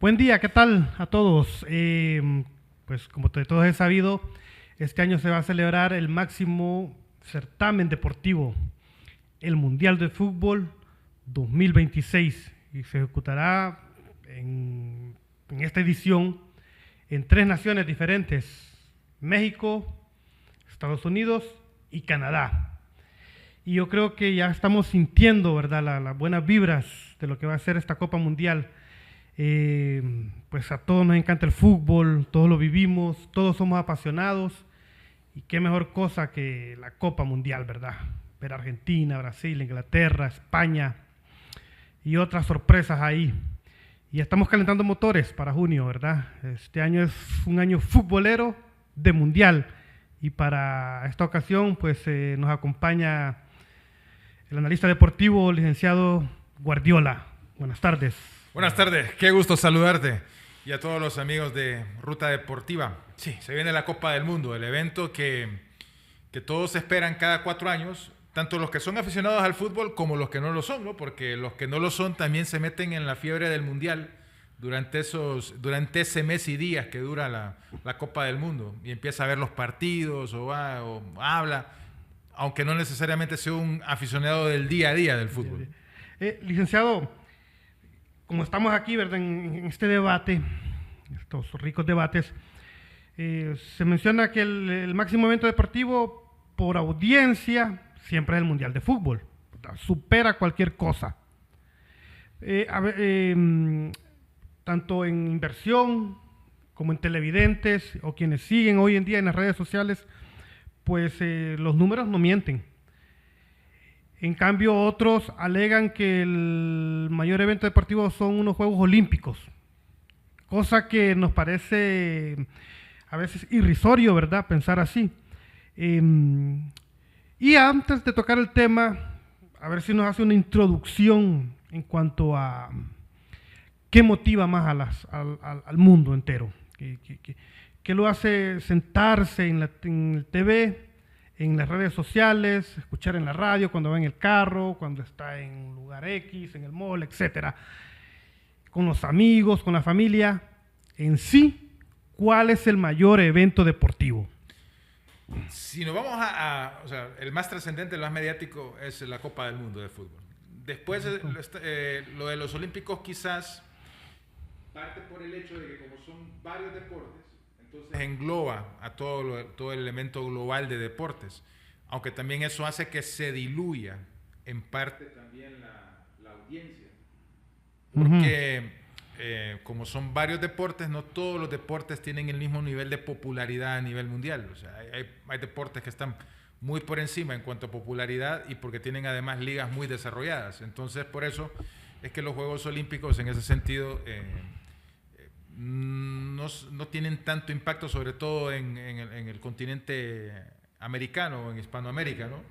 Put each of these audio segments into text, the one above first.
Buen día, ¿qué tal a todos? Pues como todos he sabido, este año se va a celebrar el máximo certamen deportivo, el Mundial de Fútbol 2026, y se ejecutará en esta edición en 3 naciones diferentes: México, Estados Unidos y Canadá. Y yo creo que ya estamos sintiendo, ¿verdad?, las buenas vibras de lo que va a ser esta Copa Mundial. Pues a todos nos encanta el fútbol, todos lo vivimos, todos somos apasionados, y qué mejor cosa que la Copa Mundial, ¿verdad? Ver Argentina, Brasil, Inglaterra, España y otras sorpresas ahí. Y estamos calentando motores para junio, ¿verdad? Este año es un año futbolero de Mundial, y para esta ocasión pues nos acompaña el analista deportivo, licenciado Guardiola. Buenas tardes. Buenas tardes, qué gusto saludarte y a todos los amigos de Ruta Deportiva. Sí, se viene la Copa del Mundo, el evento que todos esperan cada 4 años, tanto los que son aficionados al fútbol como los que no lo son, ¿no? Porque los que no lo son también se meten en la fiebre del Mundial durante ese mes y días que dura la Copa del Mundo, y empieza a ver los partidos o habla, aunque no necesariamente sea un aficionado del día a día del fútbol. Licenciado, como estamos aquí, ¿verdad?, en este debate, estos ricos debates, se menciona que el máximo evento deportivo por audiencia siempre es el Mundial de Fútbol, ¿verdad? Supera cualquier cosa. Tanto en inversión como en televidentes o quienes siguen hoy en día en las redes sociales, pues los números no mienten. En cambio, otros alegan que el mayor evento deportivo son unos Juegos Olímpicos, cosa que nos parece a veces irrisorio, ¿verdad?, pensar así. Y antes de tocar el tema, a ver si nos hace una introducción en cuanto a qué motiva más al mundo entero, qué lo hace sentarse en el TV, en las redes sociales, escuchar en la radio, cuando va en el carro, cuando está en un lugar X, en el mall, etcétera, con los amigos, con la familia. En sí, ¿cuál es el mayor evento deportivo? Si nos vamos o sea, el más trascendente, el más mediático es la Copa del Mundo de fútbol. Después, lo de los Olímpicos quizás parte por el hecho de que como son varios deportes, entonces engloba a todo el elemento global de deportes, aunque también eso hace que se diluya en parte también la audiencia, porque como son varios deportes, no todos los deportes tienen el mismo nivel de popularidad a nivel mundial. O sea, hay deportes que están muy por encima en cuanto a popularidad, y porque tienen además ligas muy desarrolladas. Entonces, por eso es que los Juegos Olímpicos en ese sentido no tienen tanto impacto, sobre todo en el continente americano o en Hispanoamérica, ¿no?,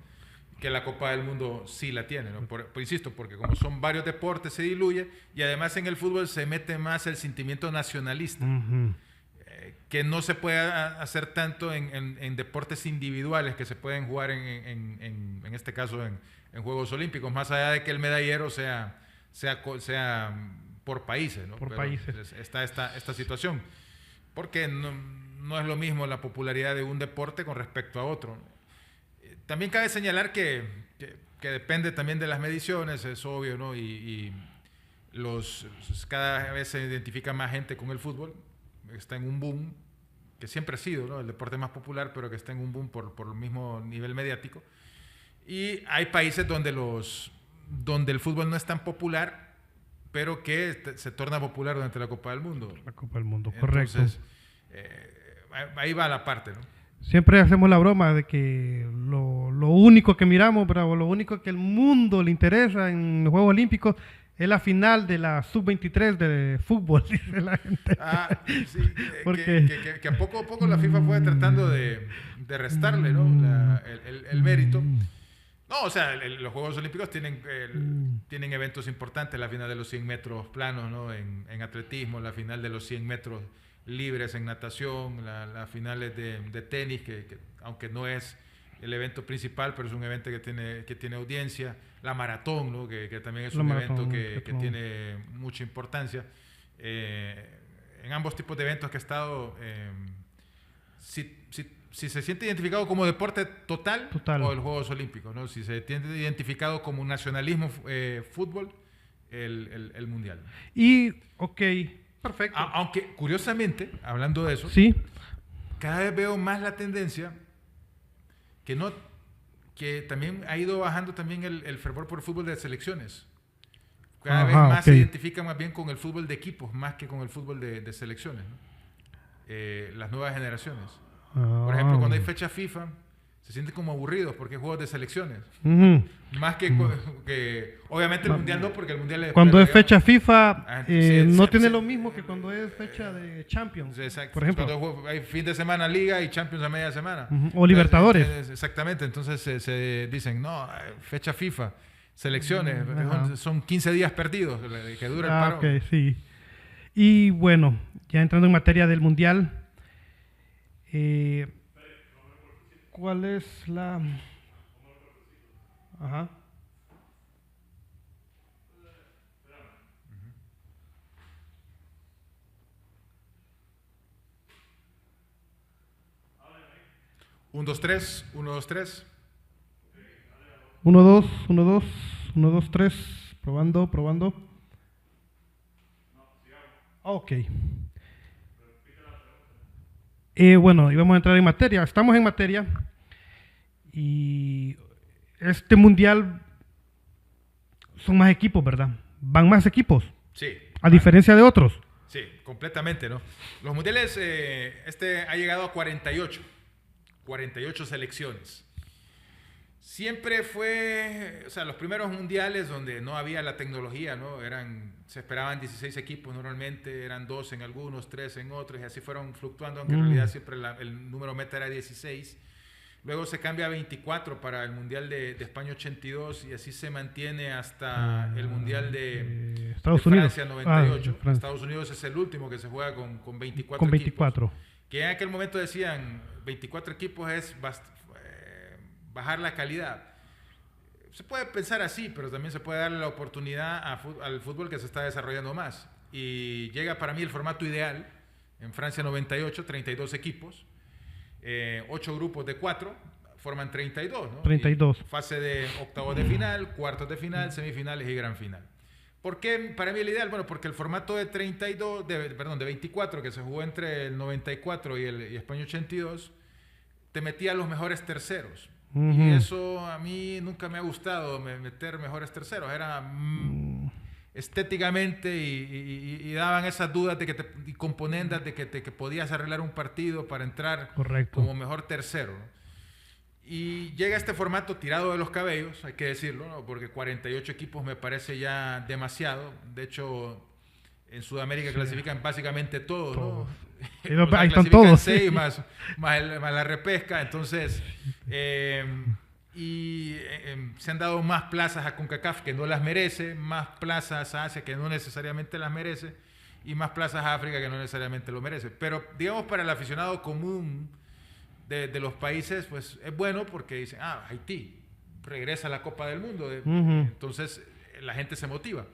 que la Copa del Mundo sí la tiene, ¿no? Insisto, porque como son varios deportes se diluye, y además en el fútbol se mete más el sentimiento nacionalista, que no se puede hacer tanto en deportes individuales que se pueden jugar en este caso en Juegos Olímpicos, más allá de que el medallero sea por países, ¿no? Por países. Está esta situación, porque no es lo mismo la popularidad de un deporte con respecto a otro. También cabe señalar que depende también de las mediciones, es obvio, ¿no? Y cada vez se identifica más gente con el fútbol, está en un boom, que siempre ha sido, ¿no?, el deporte más popular, pero que está en un boom por el mismo nivel mediático. Y hay países donde el fútbol no es tan popular, pero que se torna popular durante la Copa del Mundo. La Copa del Mundo, correcto. Entonces, ahí va la parte, ¿no? Siempre hacemos la broma de que lo único que miramos, pero lo único que el mundo le interesa en los Juegos Olímpicos es la final de la Sub-23 de fútbol, dice la gente. Sí, que a poco a poco la FIFA fue tratando de restarle, ¿no?, el mérito. No, o sea, los Juegos Olímpicos tienen eventos importantes, la final de los 100 metros planos, ¿no?, en atletismo, la final de los 100 metros libres en natación, las finales de tenis, que aunque no es el evento principal, pero es un evento que tiene audiencia, la maratón, ¿no?, que también es un evento que tiene mucha importancia. en ambos tipos de eventos que he estado, si se siente identificado como deporte total. O los Juegos Olímpicos, ¿no? Si se tiene identificado como un nacionalismo fútbol, el Mundial. Y, ok, perfecto. Aunque, curiosamente, hablando de eso, sí, cada vez veo más la tendencia que también ha ido bajando también el fervor por el fútbol de selecciones. Cada vez más se identifica más bien con el fútbol de equipos, más que con el fútbol de selecciones, ¿no? Las nuevas generaciones. Por ejemplo, cuando hay fecha FIFA, se sienten como aburridos porque hay juegos de selecciones. Más que obviamente el Mundial no, porque el Mundial es... Cuando es fecha FIFA, no tiene lo mismo que cuando es fecha de Champions. Exacto. Por ejemplo. Cuando hay fin de semana Liga y Champions a media semana. O Libertadores. Exactamente. Entonces se dicen, no, fecha FIFA, selecciones, son 15 días perdidos que dura el parón. Ok, sí. Y bueno, ya entrando en materia del Mundial, ¿cuál es la...? Ajá. Un, dos, tres, 1, 2, 3. 1, 2, 1, 2, 1, 2, 3. Probando. Ok. Bueno, y vamos a entrar en materia. Estamos en materia. Y este mundial son más equipos, ¿verdad? Van más equipos. Sí. A diferencia de otros. Sí, completamente, ¿no? Los mundiales, ha llegado a 48 selecciones. Siempre fue, o sea, los primeros mundiales donde no había la tecnología, ¿no? Se esperaban 16 equipos normalmente, eran 2 en algunos, 3 en otros, y así fueron fluctuando, aunque en realidad siempre el número meta era 16. Luego se cambia a 24 para el Mundial de España 82 y así se mantiene hasta el Mundial de Francia 98. Estados Unidos es el último que se juega con 24 con 24 equipos. Que en aquel momento decían 24 equipos es bajar la calidad. Se puede pensar así, pero también se puede darle la oportunidad al fútbol que se está desarrollando más. Y llega para mí el formato ideal en Francia 98, 32 equipos. 8 grupos de 4 forman 32, ¿no? 32. Y fase de octavos de final, cuartos de final, semifinales y gran final. ¿Por qué para mí el ideal? Bueno, porque el formato de 24 que se jugó entre el 94 y España 82 te metía a los mejores terceros. Y eso a mí nunca me ha gustado, meter mejores terceros. Era estéticamente y daban esas dudas y componendas de que podías arreglar un partido para entrar como mejor tercero, ¿no? Y llega este formato tirado de los cabellos, hay que decirlo, ¿no? Porque 48 equipos me parece ya demasiado. De hecho, en Sudamérica clasifican básicamente todos, ¿no? Ahí están todos. 6 más la repesca, entonces... se han dado más plazas a CONCACAF que no las merece, más plazas a Asia que no necesariamente las merece y más plazas a África que no necesariamente lo merece. Pero digamos para el aficionado común de los países, pues es bueno porque dicen, Haití regresa a la Copa del Mundo, entonces la gente se motiva.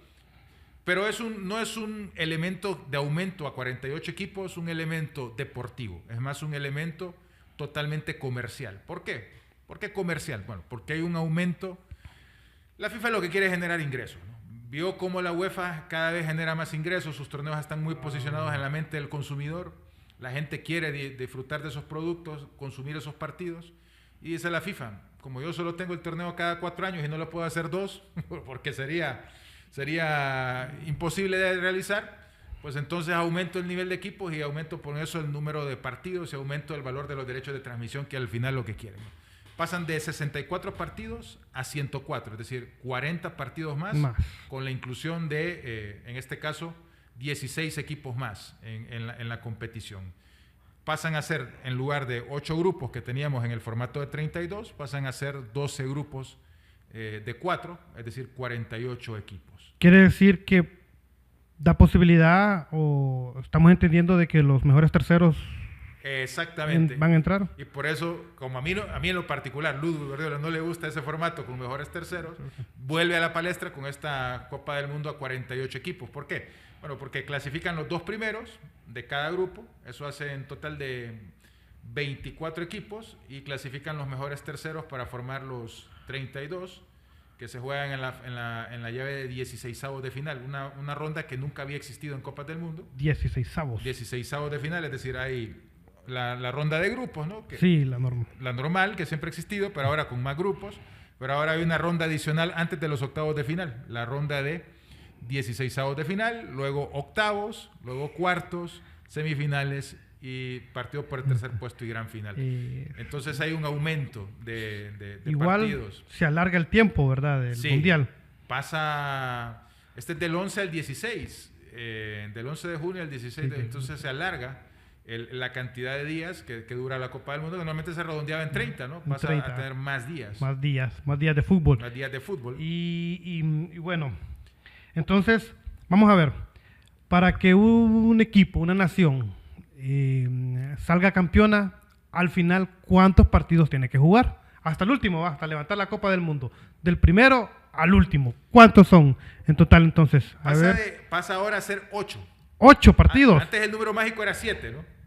Pero no es un elemento de aumento a 48 equipos, un elemento deportivo, es más un elemento totalmente comercial. ¿Por qué? ¿Por qué comercial? Bueno, porque hay un aumento. La FIFA lo que quiere es generar ingresos, ¿no? Vio cómo la UEFA cada vez genera más ingresos, sus torneos están muy posicionados en la mente del consumidor, la gente quiere disfrutar de esos productos, consumir esos partidos, y dice la FIFA, como yo solo tengo el torneo cada 4 años y no lo puedo hacer 2, porque sería imposible de realizar, pues entonces aumento el nivel de equipos y aumento por eso el número de partidos y aumento el valor de los derechos de transmisión, que al final lo que quieren, ¿no? Pasan de 64 partidos a 104, es decir, 40 partidos más. Con la inclusión de, en este caso, 16 equipos más en la competición. Pasan a ser, en lugar de 8 grupos que teníamos en el formato de 32, pasan a ser 12 grupos de 4, es decir, 48 equipos. Quiere decir que da posibilidad, o estamos entendiendo de que los mejores terceros exactamente van a entrar. Y por eso, como a mí en lo particular, Ludwig Guardiola no le gusta ese formato con mejores terceros, vuelve a la palestra con esta Copa del Mundo a 48 equipos. ¿Por qué? Bueno, porque clasifican los 2 primeros de cada grupo, eso hace en total de 24 equipos, y clasifican los mejores terceros para formar los 32 que se juegan en la llave de 16avos de final, una ronda que nunca había existido en Copas del Mundo. 16avos. 16avos de final, es decir, hay la ronda de grupos, ¿no? Sí, la normal. La normal, que siempre ha existido, pero ahora con más grupos. Pero ahora hay una ronda adicional antes de los octavos de final, la ronda de 16avos de final, luego octavos, luego cuartos, semifinales y partido por el tercer puesto y gran final. Entonces hay un aumento de igual partidos. Se alarga el tiempo, ¿verdad? Del mundial. Pasa, este es del 11 al 16, del 11 de junio al 16, entonces se alarga la cantidad de días que dura la Copa del Mundo, que normalmente se redondeaba en 30, ¿no? Pasa 30. A tener más días. Más días de fútbol. Más días de fútbol. Y bueno, entonces, vamos a ver, para que un equipo, una nación, salga campeona, al final, ¿cuántos partidos tiene que jugar? Hasta el último, hasta levantar la Copa del Mundo. Del primero al último. ¿Cuántos son en total entonces? Pasa ahora a ser 8. 8 partidos. Antes el número mágico era 7, ¿no?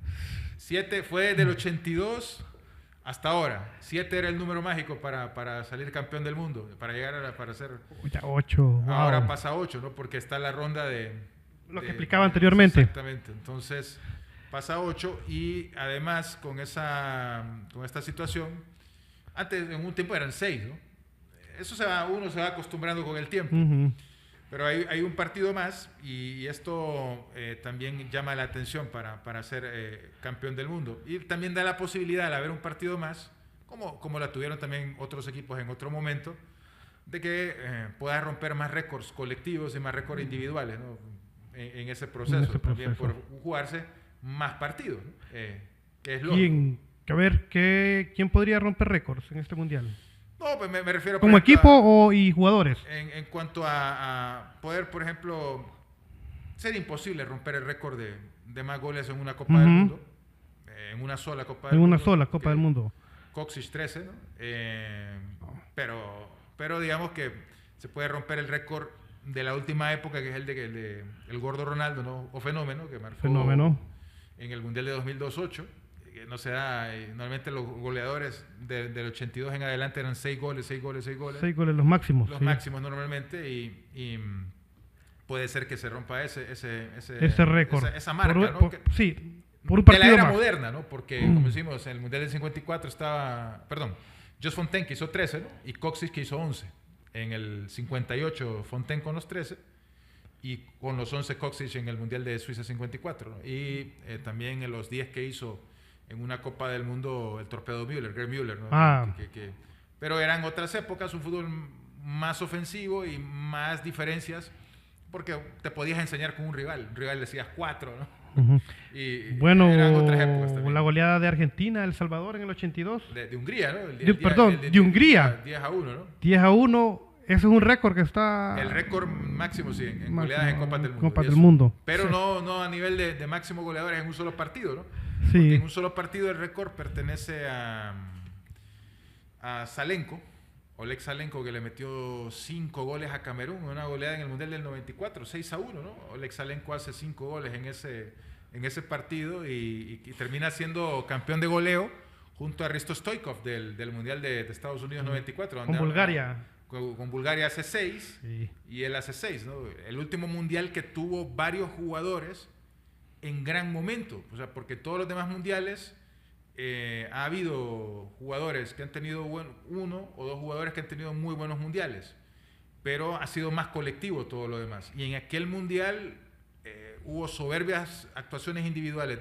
7 fue del 82 hasta ahora. 7 era el número mágico para salir campeón del mundo, para llegar para ser 8. Wow. Ahora pasa a 8, ¿no? Porque está la ronda lo que explicaba anteriormente. Exactamente. Entonces pasa a 8 y además con esta situación, antes en un tiempo eran 6, ¿no? Eso uno se va acostumbrando con el tiempo. Pero hay un partido más y esto también llama la atención para ser campeón del mundo. Y también da la posibilidad de haber un partido más, como la tuvieron también otros equipos en otro momento, de que pueda romper más récords colectivos y más récords individuales, ¿no? en ese proceso. También por jugarse más partidos, ¿no? Que es lógico. ¿Quién podría romper récords en este mundial? No, pues me refiero... ¿Como equipo y jugadores? En cuanto a poder, por ejemplo, ser imposible romper el récord de más goles en una Copa del Mundo, en una sola Copa del Mundo. En una sola Copa del Mundo. Coxis 13, ¿no? Pero digamos que se puede romper el récord de la última época, que es el gordo Ronaldo, ¿no? O Fenómeno, que marcó en el Mundial de 2008. No se da, normalmente los goleadores del 82 en adelante eran 6 goles. 6 goles los máximos. Los máximos normalmente y puede ser que se rompa ese récord. Esa marca, ¿no? Por un partido de la era más. moderna, ¿no? Porque, como decimos, en el Mundial del 54 estaba, Jos Fontaine que hizo 13, ¿no? Y Coxis que hizo 11. En el 58 Fontaine con los 13 y con los 11 Coxis en el Mundial de Suiza 54, ¿no? Y también en los 10 que hizo en una Copa del Mundo el torpedo Müller, Gerd Müller, ¿no? Pero eran otras épocas, un fútbol más ofensivo y más diferencias, porque te podías enseñar con un rival decías 4, ¿no? Y bueno, eran otras épocas también. La goleada de Argentina, El Salvador en el 82. De Hungría, ¿no? De Hungría. 10-1, ¿no? 10-1, ese es un récord que está... El récord máximo, sí, en goleadas en Copas del Mundo. Copas del Mundo. Pero no a nivel de máximo goleadores en un solo partido, ¿no? Sí. Porque en un solo partido el récord pertenece a Salenko, Oleg Salenko, que le metió 5 goles a Camerún, una goleada en el Mundial del 94, 6-1, ¿no? Oleg Salenko hace 5 goles en ese partido y termina siendo campeón de goleo junto a Risto Stoichkov del Mundial de Estados Unidos 94. Con Bulgaria. Con Bulgaria hace 6 y él hace 6, ¿no? El último mundial que tuvo varios jugadores en gran momento, o sea, porque todos los demás mundiales ha habido jugadores que han tenido uno o dos jugadores que han tenido muy buenos mundiales, pero ha sido más colectivo todo lo demás. Y en aquel mundial hubo soberbias actuaciones individuales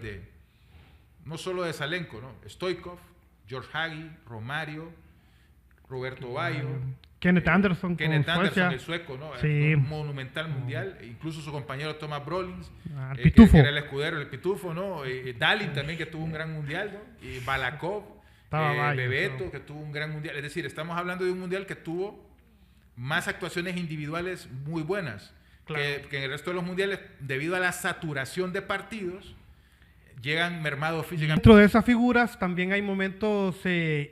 no solo de Salenko, ¿no? Stoichkov, George Hagi, Romario, Roberto Baggio, Kenneth Anderson, el sueco, ¿no? Sí. Un monumental mundial, incluso su compañero Thomas Brolins, el Pitufo. que era el escudero, el Pitufo, ¿no? Dalin también, que tuvo un gran mundial, ¿no? Y Balakov, Bebeto, que tuvo un gran mundial. Es decir, estamos hablando de un mundial que tuvo más actuaciones individuales muy buenas, claro, que en el resto de los mundiales, debido a la saturación de partidos, llegan mermados físicamente. Dentro de esas figuras también hay momentos,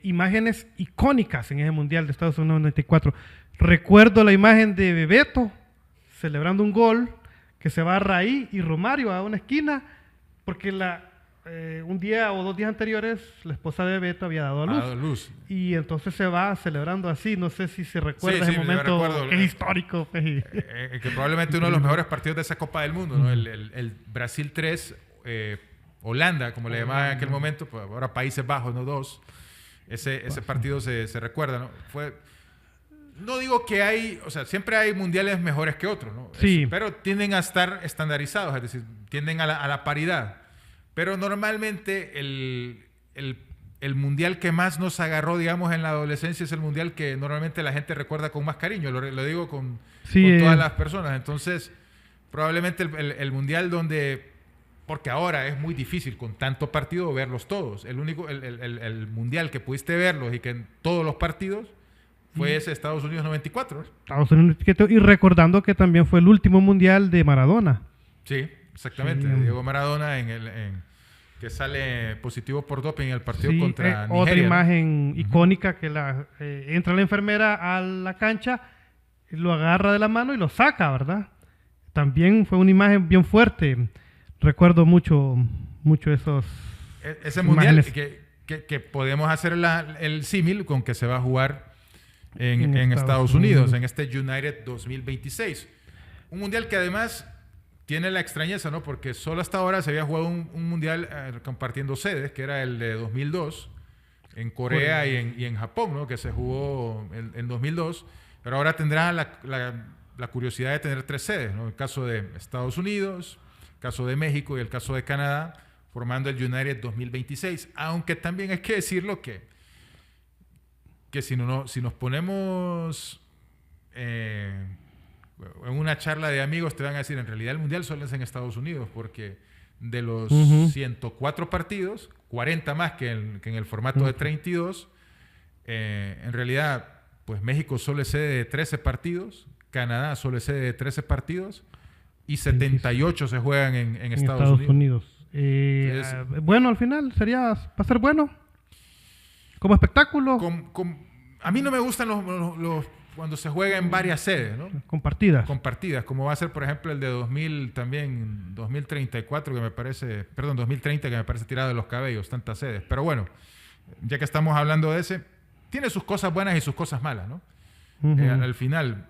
imágenes icónicas en ese Mundial de Estados Unidos 94. Recuerdo la imagen de Bebeto celebrando un gol que se va Raí y Romario a una esquina porque un día o 2 días anteriores la esposa de Beto había dado a luz. Y entonces se va celebrando así. No sé si se recuerda ese momento recuerdo, que es histórico. Que probablemente uno de los mejores partidos de esa Copa del Mundo, ¿no? El Brasil 3, Holanda, como le llamaban en aquel momento, pues ahora Países Bajos, ¿no? 2. Ese partido se recuerda, ¿no? No digo que siempre hay mundiales mejores que otros, ¿no? Sí. Pero tienden a estar estandarizados, es decir, tienden a la paridad. Pero normalmente el mundial que más nos agarró, digamos, en la adolescencia es el mundial que normalmente la gente recuerda con más cariño. Lo digo con todas las personas. Entonces, probablemente el mundial donde... Porque ahora es muy difícil con tanto partido verlos todos. El mundial que pudiste verlos y que en todos los partidos fue ese Estados Unidos 94. Estados Unidos 94, y recordando que también fue el último mundial de Maradona. Sí, exactamente. Sí. Diego Maradona que sale positivo por doping en el partido contra Nigeria. Otra imagen icónica que entra la enfermera a la cancha, lo agarra de la mano y lo saca, ¿verdad? También fue una imagen bien fuerte. Recuerdo mucho esos... Ese mundial que podemos hacer el símil con que se va a jugar en Estados Unidos, en este United 2026. Un mundial que además tiene la extrañeza, ¿no? Porque solo hasta ahora se había jugado un mundial compartiendo sedes, que era el de 2002, en Corea y en Japón, ¿no? Que se jugó en 2002. Pero ahora tendrá la curiosidad de tener 3 sedes, ¿no? El caso de Estados Unidos, el caso de México y el caso de Canadá, formando el United 2026. Aunque también hay que decirlo que si nos ponemos en una charla de amigos, te van a decir, en realidad el Mundial solo es en Estados Unidos, porque de los 104 partidos, 40 más que en el formato de 32, en realidad, pues México solo es sede de 13 partidos, Canadá solo es sede de 13 partidos, y 78 se juegan en Estados Unidos. Bueno, al final va a ser bueno. Como espectáculo. A mí no me gustan los cuando se juega en varias sedes, ¿no? Compartidas, como va a ser, por ejemplo, el de 2034, que me parece, perdón, 2030, que me parece tirado de los cabellos, tantas sedes. Pero bueno, ya que estamos hablando de ese, tiene sus cosas buenas y sus cosas malas, ¿no? Al final,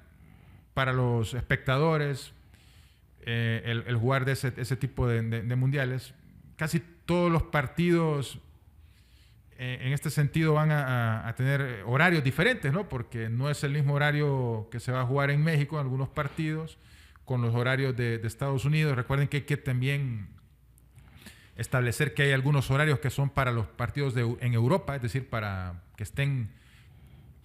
para los espectadores, el jugar de ese tipo de mundiales, casi todos los partidos en este sentido van a tener horarios diferentes, ¿no? Porque no es el mismo horario que se va a jugar en México en algunos partidos con los horarios de Estados Unidos. Recuerden que hay que también establecer que hay algunos horarios que son para los partidos en Europa, es decir, para que estén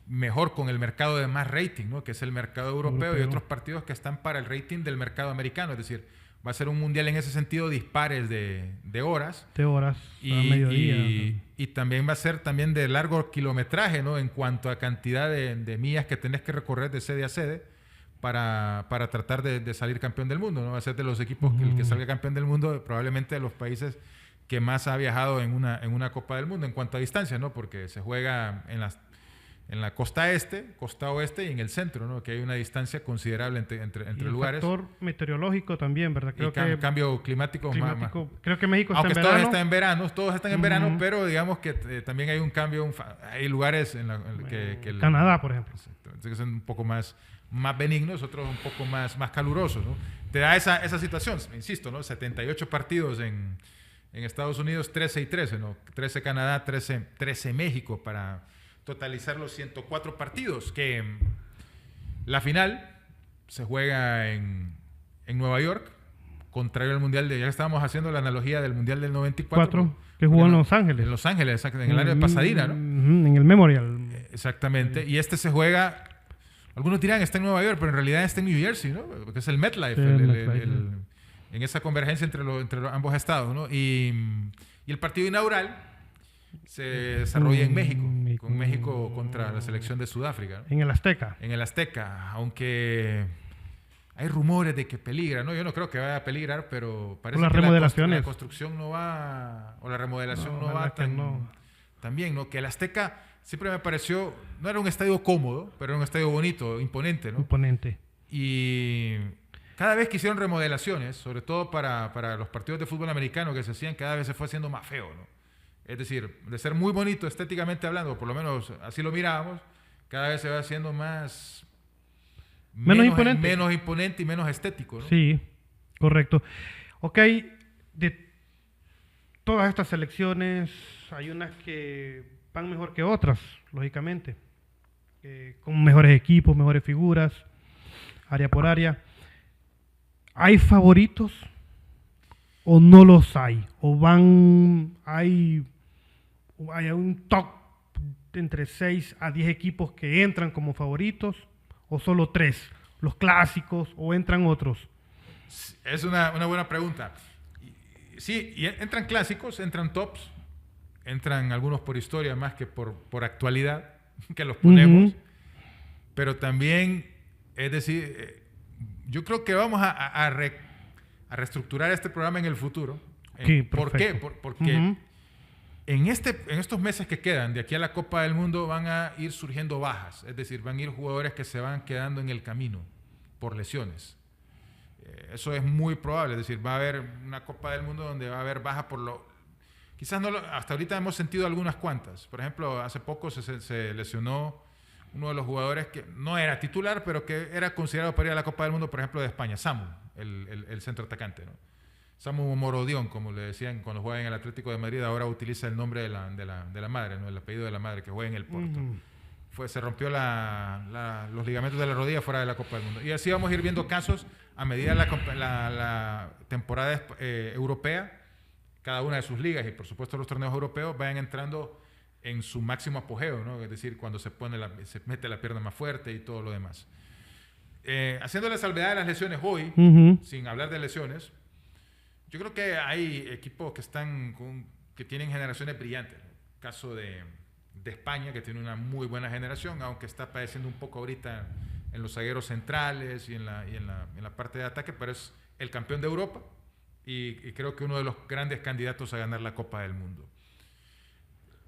mejor con el mercado de más rating, ¿no? Que es el mercado europeo, y otros partidos que están para el rating del mercado americano, es decir, va a ser un mundial en ese sentido dispares de horas. De horas, a mediodía. Y también va a ser también de largo kilometraje, ¿no? En cuanto a cantidad de millas que tenés que recorrer de sede a sede para tratar de salir campeón del mundo, ¿no? Va a ser de los equipos que el que salga campeón del mundo, probablemente de los países que más ha viajado en una Copa del Mundo en cuanto a distancia, ¿no? Porque se juega en la costa este, costa oeste y en el centro, ¿no? Que hay una distancia considerable entre lugares. El factor meteorológico también, ¿verdad? Creo que cambio climático. Creo que México está en verano. Todos están en verano, pero digamos que también hay un cambio. Hay lugares que Canadá, por ejemplo. Que son un poco más benignos, otros un poco más calurosos, ¿no? Te da esa situación, insisto, ¿no? 78 partidos en Estados Unidos, 13 y 13, ¿no? 13 Canadá, 13 México, para totalizar los 104 partidos, que la final se juega en Nueva York, contrario al Mundial ya estábamos haciendo la analogía del Mundial del 94. Que jugó en Los Ángeles. En Los Ángeles, exacto, en el área de Pasadena, ¿no? En el Memorial. Exactamente, y este se juega, algunos dirán está en Nueva York, pero en realidad está en New Jersey, ¿no? Porque es el MetLife, en esa convergencia entre ambos estados, ¿no? Y el partido inaugural se desarrolla en México, con México contra la selección de Sudáfrica, ¿no? En el Azteca. En el Azteca, aunque hay rumores de que peligra, ¿no? Yo no creo que vaya a peligrar, pero parece que la construcción no va, o la remodelación no va tan bien, ¿no? Que el Azteca siempre me pareció, no era un estadio cómodo, pero era un estadio bonito, imponente, ¿no? Imponente. Y cada vez que hicieron remodelaciones, sobre todo para los partidos de fútbol americano que se hacían, cada vez se fue haciendo más feo, ¿no? Es decir, de ser muy bonito estéticamente hablando, por lo menos así lo mirábamos, cada vez se va haciendo menos imponente. Menos imponente y menos estético, ¿no? Sí, correcto. Ok, de todas estas selecciones hay unas que van mejor que otras, lógicamente, con mejores equipos, mejores figuras, área por área. ¿Hay favoritos o no los hay? ¿O hay un top entre 6 a 10 equipos que entran como favoritos? ¿O solo 3? ¿Los clásicos o entran otros? Es una buena pregunta. Sí, y entran clásicos, entran tops, entran algunos por historia más que por actualidad, que los ponemos. Pero también, es decir, yo creo que vamos a reestructurar este programa en el futuro. Sí, ¿Por qué? Porque en estos meses que quedan, de aquí a la Copa del Mundo, van a ir surgiendo bajas. Es decir, van a ir jugadores que se van quedando en el camino por lesiones. Eso es muy probable. Es decir, va a haber una Copa del Mundo donde va a haber baja quizás no hasta ahorita hemos sentido algunas cuantas. Por ejemplo, hace poco se lesionó uno de los jugadores que no era titular, pero que era considerado para ir a la Copa del Mundo, por ejemplo, de España, Samu, el centro atacante, ¿no? Samu Morodión, como le decían cuando jugaba en el Atlético de Madrid, ahora utiliza el nombre de la madre, ¿no? El apellido de la madre, que juega en el Porto. Se rompió los ligamentos de la rodilla fuera de la Copa del Mundo. Y así vamos a ir viendo casos a medida la temporada europea, cada una de sus ligas y por supuesto los torneos europeos vayan entrando en su máximo apogeo, ¿no? Es decir, cuando se mete la pierna más fuerte y todo lo demás. Haciendo la salvedad de las lesiones hoy, sin hablar de lesiones, yo creo que hay equipos que tienen generaciones brillantes. El caso de España, que tiene una muy buena generación, aunque está padeciendo un poco ahorita en los zagueros centrales y en la parte de ataque, pero es el campeón de Europa y creo que uno de los grandes candidatos a ganar la Copa del Mundo.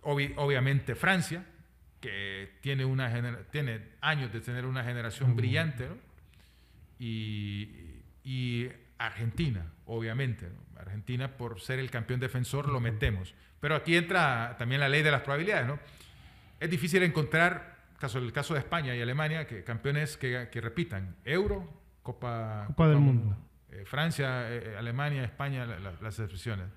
Obviamente Francia, que tiene años de tener una generación brillante, ¿no? Y Argentina, obviamente, ¿no? Argentina, por ser el campeón defensor, lo metemos. Pero aquí entra también la ley de las probabilidades, ¿no? Es difícil encontrar, el caso de España y Alemania, que campeones que repitan Euro, Copa del Mundo. Francia, Alemania, España, las excepciones.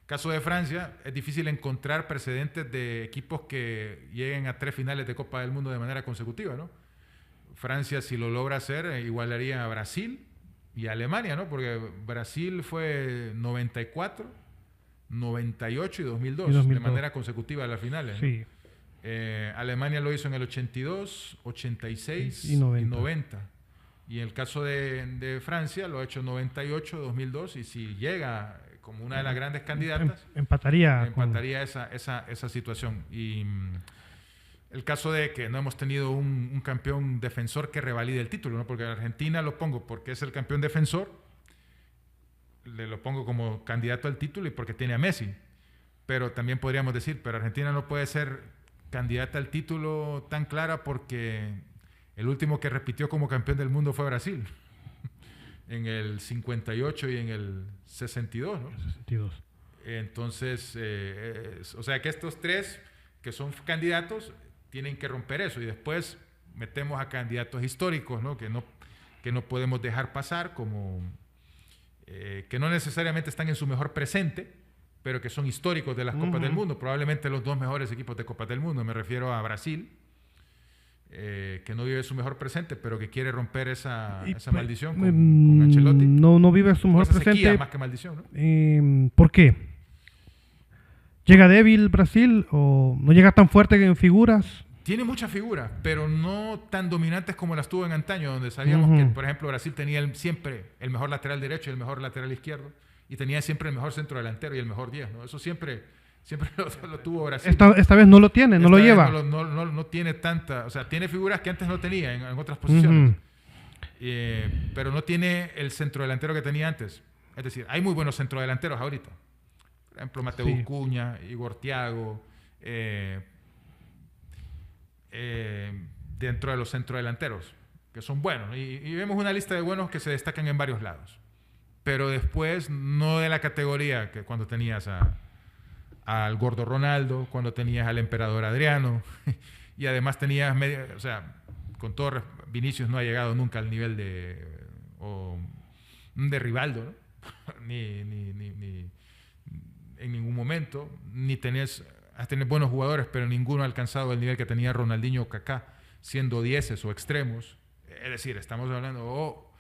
Caso de Francia, es difícil encontrar precedentes de equipos que lleguen a 3 finales de Copa del Mundo de manera consecutiva, ¿no? Francia, si lo logra hacer, igualaría a Brasil y a Alemania, ¿no? Porque Brasil fue 94, 98 y 2002, de manera consecutiva a las finales, ¿no? Sí. Alemania lo hizo en el 82, 86 y 90. Y en el caso de Francia lo ha hecho 98, 2002 y si llega como una de las grandes candidatas, empataría esa situación. Y el caso de que no hemos tenido un campeón defensor que revalide el título, ¿no? Porque Argentina lo pongo porque es el campeón defensor, lo pongo como candidato al título y porque tiene a Messi. Pero también podríamos decir, pero Argentina no puede ser candidata al título tan clara porque el último que repitió como campeón del mundo fue Brasil. En el 58 y en el 62, ¿no? 62. Entonces, o sea que estos 3 que son candidatos tienen que romper eso y después metemos a candidatos históricos, ¿no? Que no podemos dejar pasar, como que no necesariamente están en su mejor presente, pero que son históricos de las Copas del Mundo, probablemente los 2 mejores equipos de Copas del Mundo. Me refiero a Brasil, que no vive su mejor presente, pero que quiere romper esa maldición con Ancelotti. No vive su mejor presente. Sequía más que maldición, ¿no? ¿Por qué? ¿Llega débil Brasil o no llega tan fuerte en figuras? Tiene muchas figuras, pero no tan dominantes como las tuvo en antaño, donde sabíamos que, por ejemplo, Brasil tenía siempre el mejor lateral derecho y el mejor lateral izquierdo, y tenía siempre el mejor centro delantero y el mejor 10, ¿no? Eso siempre lo tuvo Brasil. Esta vez no lo tiene, no lo lleva. No tiene tanta, o sea, tiene figuras que antes no tenía en otras posiciones, pero no tiene el centrodelantero que tenía antes. Es decir, hay muy buenos centrodelanteros ahorita. Por ejemplo, Mateus Cunha, Igor Thiago, dentro de los centrodelanteros. que son buenos, ¿no? Y vemos una lista de buenos que se destacan en varios lados. Pero después, no de la categoría que cuando tenías al gordo Ronaldo, cuando tenías al emperador Adriano, y además tenías, o sea, con todo, Vinicius no ha llegado nunca al nivel de Rivaldo, ¿no? ni en ningún momento, has tenido buenos jugadores, pero ninguno ha alcanzado el nivel que tenía Ronaldinho o Kaká, siendo dieces o extremos. Es decir, estamos hablando,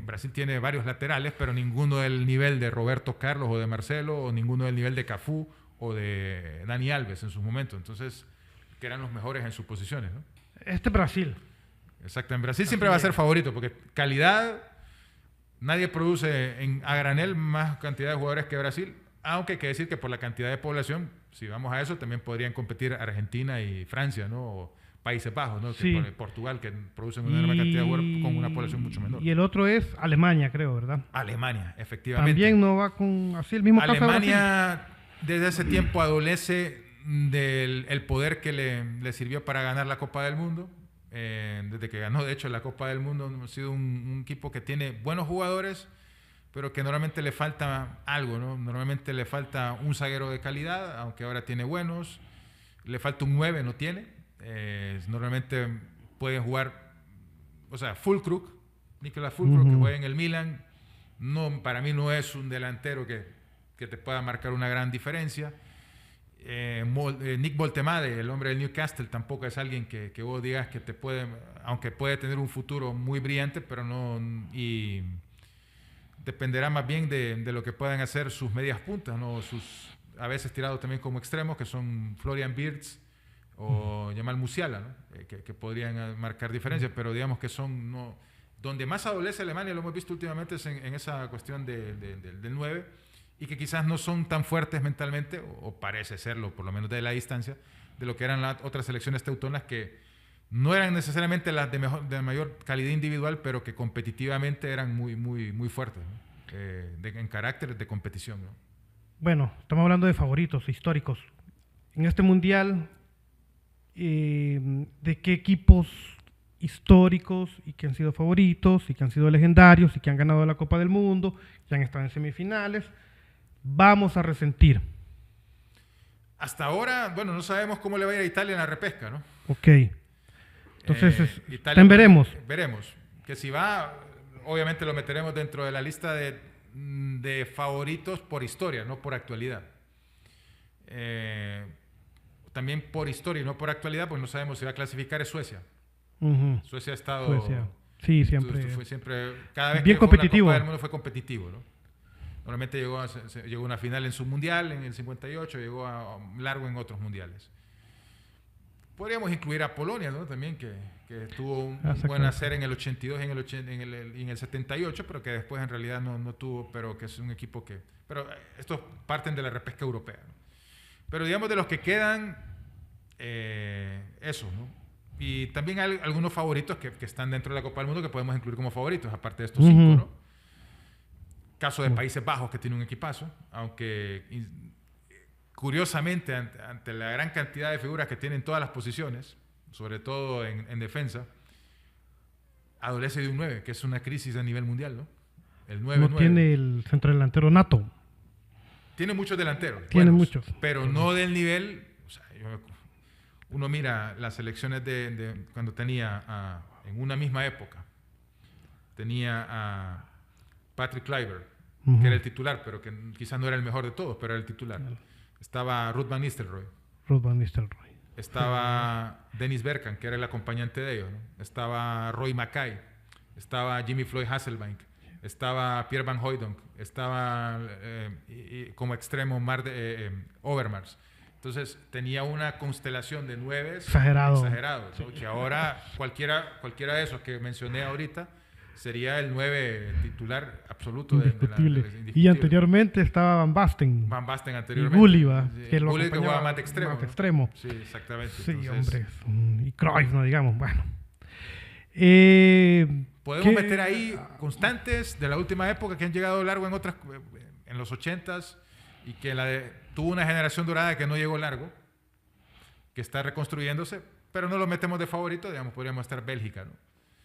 Brasil tiene varios laterales, pero ninguno del nivel de Roberto Carlos o de Marcelo, o ninguno del nivel de Cafú o de Dani Alves en sus momentos. Entonces, que eran los mejores en sus posiciones, ¿no? Brasil. Exacto, en Brasil siempre va a ser favorito, porque calidad, nadie produce a granel más cantidad de jugadores que Brasil, aunque hay que decir que por la cantidad de población, si vamos a eso, también podrían competir Argentina y Francia, ¿no? O Países Bajos, ¿no? Sí. Portugal, que producen una enorme cantidad de jugadores con una población mucho menor. Y el otro es Alemania, creo, ¿verdad? Alemania, efectivamente. También no va con así el mismo caso de Alemania desde hace tiempo adolece del poder que le sirvió para ganar la Copa del Mundo. Desde que ganó, de hecho, la Copa del Mundo, ha sido un equipo que tiene buenos jugadores, pero que normalmente le falta algo, ¿no? Normalmente le falta un zaguero de calidad, aunque ahora tiene buenos. Le falta un 9, no tiene. Normalmente pueden jugar, o sea, Füllkrug, Nicolas Füllkrug, que juega en el Milan, para mí no es un delantero que te pueda marcar una gran diferencia. Nick Boltemade, el hombre del Newcastle, tampoco es alguien que vos digas que te puede, aunque puede tener un futuro muy brillante, pero no, y dependerá más bien de lo que puedan hacer sus medias puntas, ¿no? A veces tirados también como extremos, que son Florian Wirtz o Jamal Musiala, ¿no? Que podrían marcar diferencias, pero digamos que son, no, donde más adolece Alemania, lo hemos visto últimamente, es en esa cuestión del 9, y que quizás no son tan fuertes mentalmente, o parece serlo, por lo menos de la distancia, de lo que eran las otras selecciones teutonas, que no eran necesariamente las de mayor calidad individual, pero que competitivamente eran muy, muy, muy fuertes, ¿no? En carácter de competición, ¿no? Bueno, estamos hablando de favoritos históricos. En este mundial, ¿de qué equipos históricos y que han sido favoritos y que han sido legendarios y que han ganado la Copa del Mundo, que han estado en semifinales, vamos a resentir? Hasta ahora, bueno, no sabemos cómo le va a ir a Italia en la repesca, ¿no? Ok. Entonces, Italia, veremos. Veremos. Que si va, obviamente lo meteremos dentro de la lista de favoritos por historia, no por actualidad. También por historia y no por actualidad, pues no sabemos si va a clasificar, es Suecia. Suecia ha estado... Sí, siempre. Fue siempre, cada vez bien que competitivo. Fue una Copa del Mundo fue competitivo, ¿no? Normalmente llegó a una final en su mundial, en el 58, llegó a largo en otros mundiales. Podríamos incluir a Polonia, ¿no? También, que tuvo un buen hacer en el 82 y en el 78, pero que después en realidad no tuvo, pero que es un equipo que... Pero estos parten de la repesca europea, ¿no? Pero digamos de los que quedan, eso, ¿no? Y también hay algunos favoritos que están dentro de la Copa del Mundo que podemos incluir como favoritos, aparte de estos 5, ¿no? Caso de Países Bajos, que tiene un equipazo, aunque curiosamente, ante la gran cantidad de figuras que tiene en todas las posiciones, sobre todo en defensa, adolece de un 9, que es una crisis a nivel mundial, ¿no? El 9-9. No tiene el centrodelantero nato. Tiene muchos delanteros. Tiene muchos. Pero no del nivel... O sea, uno mira las selecciones de cuando tenía, en una misma época, tenía a Patrick Kluivert, que era el titular, pero que quizás no era el mejor de todos, pero era el titular. Estaba Ruud van Nistelrooy. Estaba Dennis Bergkamp, que era el acompañante de ellos, ¿no? Estaba Roy Mackay. Estaba Jimmy Floyd Hasselbank. Estaba Pierre Van Hooijdonk. Estaba como extremo Overmars. Entonces tenía una constelación de 9 exagerados, ¿no? Que ahora cualquiera de esos que mencioné ahorita sería el 9 titular absoluto. Indiscutible. Y anteriormente estaba Van Basten. Van Basten anteriormente. Y Gulliva, que jugaba más de extremo. Sí, exactamente. Sí, entonces, hombre. Y Cruyff, no digamos. Bueno. Podemos meter ahí constantes de la última época que han llegado largo en los 80s y que tuvo una generación dorada que no llegó largo, que está reconstruyéndose, pero no lo metemos de favorito, digamos, podríamos estar Bélgica, ¿no?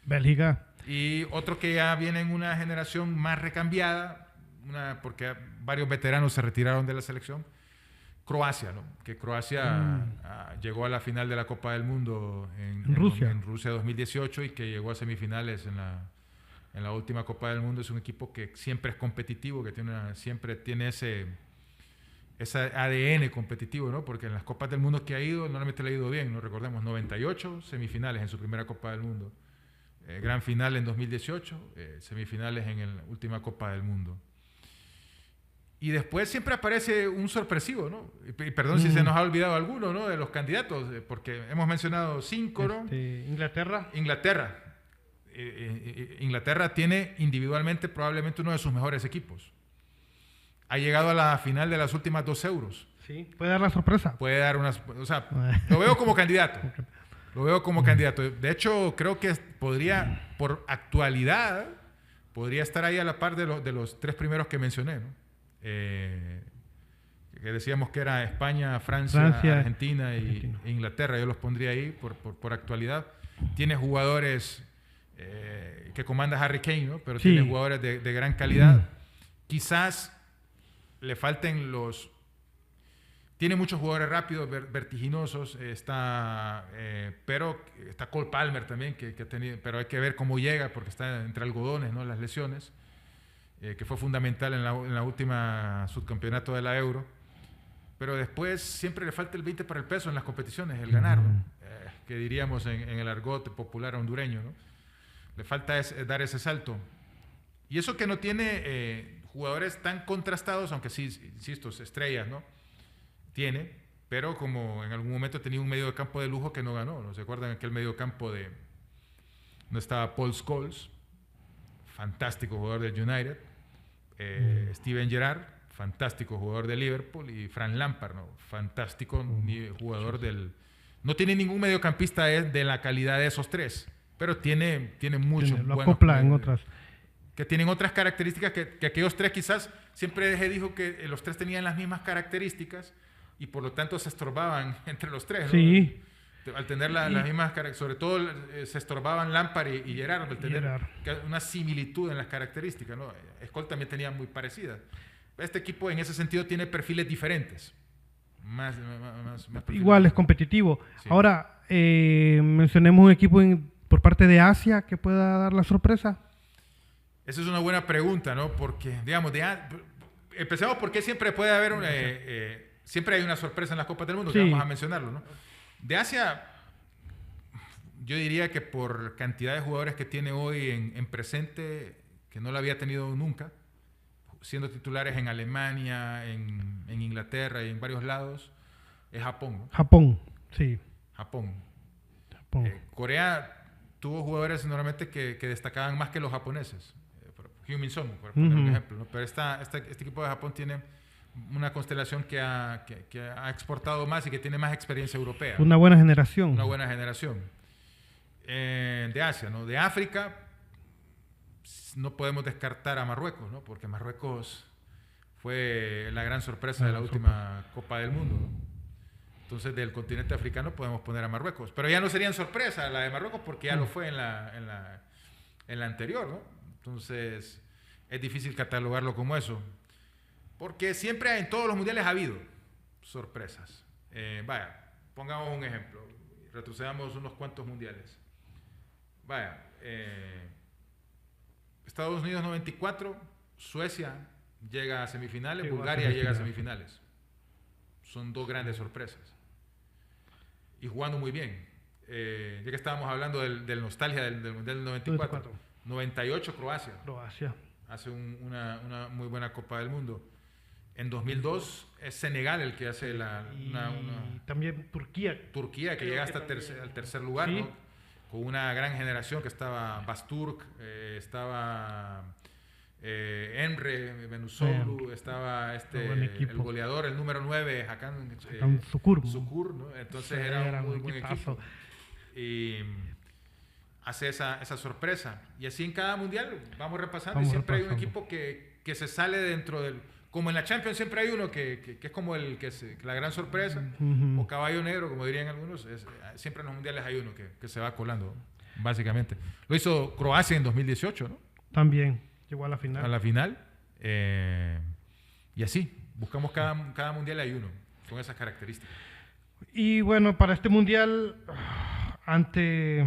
Bélgica. Y otro que ya viene en una generación más recambiada, porque varios veteranos se retiraron de la selección, Croacia, ¿no? Que Croacia llegó a la final de la Copa del Mundo en Rusia 2018 y que llegó a semifinales en la última Copa del Mundo. Es un equipo que siempre es competitivo, que siempre tiene ese ADN competitivo, ¿no? Porque en las Copas del Mundo que ha ido, normalmente le ha ido bien, ¿no? Recordemos, 98 semifinales en su primera Copa del Mundo, gran final en 2018, semifinales en la última Copa del Mundo. Y después siempre aparece un sorpresivo, ¿no? Y perdón si se nos ha olvidado alguno, ¿no? De los candidatos, porque hemos mencionado 5, ¿no? Inglaterra. Inglaterra tiene individualmente probablemente uno de sus mejores equipos. Ha llegado a la final de las últimas 2 Euros. Sí, puede dar la sorpresa. Puede dar o sea, lo veo como candidato. Lo veo como candidato. De hecho, creo que podría, por actualidad, podría estar ahí a la par de los 3 primeros que mencioné, ¿no? Que decíamos que era España, Francia, Argentina e Inglaterra. Yo los pondría ahí por actualidad. Tiene jugadores que comanda Harry Kane, ¿no? Pero tiene jugadores de gran calidad. Quizás le falten tiene muchos jugadores rápidos, vertiginosos, pero está Cole Palmer también, que ha tenido, pero hay que ver cómo llega porque está entre algodones, ¿no? Las lesiones, que fue fundamental en la última subcampeonato de la Euro. Pero después siempre le falta el 20 para el peso en las competiciones, el ganar, ¿no? Que diríamos en el argot popular hondureño, ¿no? Le falta dar ese salto. Y eso que no tiene jugadores tan contrastados, aunque sí, insisto, estrellas, ¿no? Tiene, pero como en algún momento tenía un medio de campo de lujo que no ganó, ¿no? ¿Se acuerdan aquel medio de campo no estaba Paul Scholes, fantástico jugador del United, Steven Gerrard, fantástico jugador de Liverpool, y Frank Lampard, ¿no? Fantástico jugador no tiene ningún mediocampista de la calidad de esos 3, pero tiene muchos lo acopla en otras. Que tienen otras características que aquellos 3 quizás, siempre dijo que los 3 tenían las mismas características y por lo tanto se estorbaban entre los 3, ¿no? Sí. Al tener las mismas características, sobre todo se estorbaban Lampard y Gerrard, al tener una similitud en las características, ¿no? Scholes también tenía muy parecidas. Este equipo en ese sentido tiene perfiles diferentes. Más igual es competitivo. Sí. Ahora, mencionemos un equipo por parte de Asia que pueda dar la sorpresa. Esa es una buena pregunta, ¿no? Porque, digamos, empecemos porque siempre puede haber siempre hay una sorpresa en las Copas del Mundo, que vamos a mencionarlo, ¿no? De Asia, yo diría que por cantidad de jugadores que tiene hoy en presente, que no la había tenido nunca, siendo titulares en Alemania, en Inglaterra y en varios lados, es Japón, ¿no? Japón, sí. Japón. Corea tuvo jugadores normalmente que destacaban más que los japoneses. Heung-min Son, por poner un ejemplo, ¿no? Pero este equipo de Japón tiene una constelación que ha exportado más y que tiene más experiencia europea. Una buena generación. Una buena generación. De Asia, ¿no? De África, no podemos descartar a Marruecos, ¿no? Porque Marruecos fue la gran sorpresa de la última Copa del Mundo, ¿no? Entonces, del continente africano podemos poner a Marruecos. Pero ya no serían sorpresa la de Marruecos porque ya lo fue en la anterior, ¿no? Entonces, es difícil catalogarlo como eso. Porque siempre en todos los mundiales ha habido sorpresas. Pongamos un ejemplo. Retrocedamos unos cuantos mundiales. Estados Unidos 94, Suecia llega a semifinales, Bulgaria llega a semifinales. Son 2 grandes sorpresas. Y jugando muy bien. Ya que estábamos hablando del nostalgia del mundial del 94. 98, Croacia. Hace una muy buena Copa del Mundo. En 2002 es Senegal el que hace también Turquía, que llega hasta al tercer lugar, ¿no? Con una gran generación que estaba Basturk, estaba Emre Benusoglu, estaba el goleador, el número 9, Hakan Şükür, ¿no? Entonces era un muy buen equipo. Y hace esa sorpresa. Y así en cada mundial vamos repasando y siempre hay un equipo que se sale dentro del... Como en la Champions siempre hay uno que es como la gran sorpresa, o caballo negro, como dirían algunos, siempre en los mundiales hay uno que se va colando. básicamente. Lo hizo Croacia en 2018, ¿no? También llegó a la final. A la final. Y así, buscamos cada mundial hay uno con esas características. Y bueno, para este mundial, ante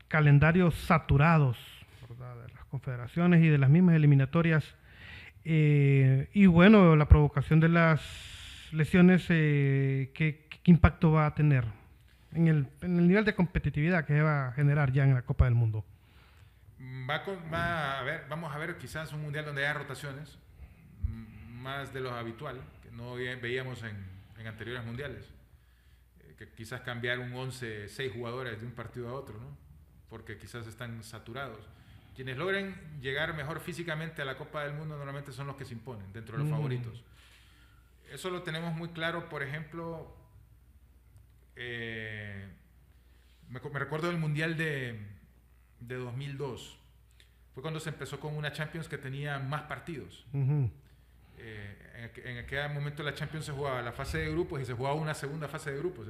calendarios saturados, ¿verdad?, de las confederaciones y de las mismas eliminatorias, y bueno, la provocación de las lesiones, ¿qué impacto va a tener en el nivel de competitividad que va a generar ya en la Copa del Mundo? Vamos a ver quizás un mundial donde haya rotaciones, más de lo habitual, que no veíamos en anteriores mundiales. Que quizás cambiar un 11, 6 jugadores de un partido a otro, ¿no? Porque quizás están saturados. Quienes logren llegar mejor físicamente a la Copa del Mundo normalmente son los que se imponen dentro de los favoritos. Eso lo tenemos muy claro, por ejemplo, me recuerdo del Mundial de 2002. Fue cuando se empezó con una Champions que tenía más partidos. En aquel momento la Champions se jugaba la fase de grupos y se jugaba una segunda fase de grupos.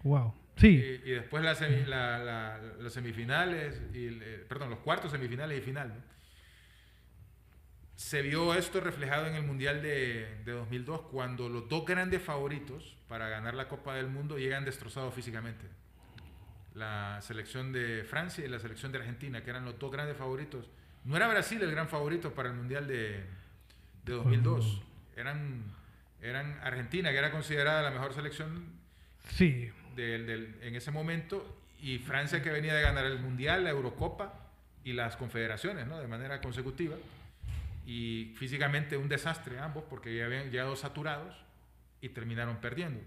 Wow. Sí. Y después las semifinales, los cuartos, semifinales y final, ¿no? Se vio esto reflejado en el Mundial de 2002, cuando los dos grandes favoritos para ganar la Copa del Mundo llegan destrozados físicamente. La selección de Francia y la selección de Argentina, que eran los dos grandes favoritos. No era Brasil el gran favorito para el Mundial de 2002. Eran Argentina, que era considerada la mejor selección en ese momento, y Francia, que venía de ganar el Mundial, la Eurocopa y las confederaciones, ¿no?, de manera consecutiva. Y físicamente un desastre ambos, porque ya habían llegado saturados y terminaron perdiendo.